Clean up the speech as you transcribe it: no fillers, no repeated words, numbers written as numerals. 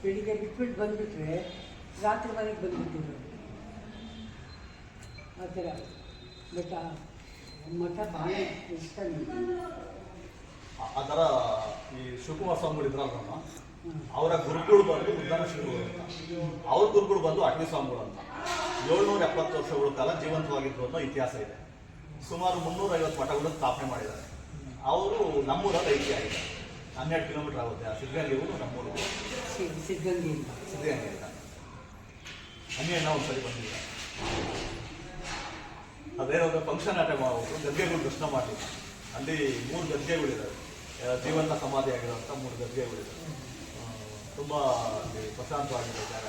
ಬೆಳಿಗ್ಗೆ ಬಿಟ್ಬಿಟ್ಟು ಬಂದುಬಿಟ್ರೆ ರಾತ್ರಿ ಮನೆಗೆ ಬಂದುಬಿಟ್ಟಿದ್ರು ಆ ಥರ. ಬಟ್ ಮಠ ಭಾಳ ಇಷ್ಟ ನನಗೆ. ಆ ಥರ ಈ ಶಿವಕುಮಾರ ಸ್ವಾಮಿಗಳು ಇದ್ರಲ್ಲ, ಅವರ ಗುರುಗಳು ಬಂದು ಉದ್ದಾನ ಶ್ರೀಗಳು ಅಂತ, ಅವ್ರ ಗುರುಗಳು ಬಂದು ಅಟ್ವಿ ಸ್ವಾಮಿಗಳು ಅಂತ 770 ವರ್ಷಗಳ ಕಾಲ ಜೀವಂತವಾಗಿದ್ರು ಅನ್ನೋ ಇತಿಹಾಸ ಇದೆ. ಸುಮಾರು 350 ಮಠಗಳನ್ನು ಸ್ಥಾಪನೆ ಮಾಡಿದ್ದಾರೆ. ಅವರು ನಮ್ಮೂರಲ್ಲಿ ಐಕ್ಯ ಆಗಿದೆ. 12 ಕಿಲೋಮೀಟರ್ ಆಗುತ್ತೆ. ಆ ಸಿದ್ಧಗಂಗೆಗೂ ನಮ್ಮೂರು ಸಿದ್ಧಗಂಗೆ ಅಂತ ಹಂಗೆ ಒಂದ್ಸರಿ ಬಂದಿಲ್ಲ. ಅದೇನೋ ಫಂಕ್ಷನ್ ಅಟೆಂಡ್ ಮಾಡ್ಬಿಟ್ಟು ಗದ್ಗೆಗಳು ದರ್ಶನ ಮಾಡಲಿಲ್ಲ. ಅಲ್ಲಿ 3 ಗದ್ಗೆಗಳಿದ್ದಾವೆ, ಜೀವಂತ ಸಮಾಧಿ ಆಗಿರೋಂಥ 3 ಗದ್ಗೆಗಳಿದ್ದಾವೆ. ತುಂಬ ಪ್ರಶಾಂತವಾಗಿದೆ ಜಾಗ.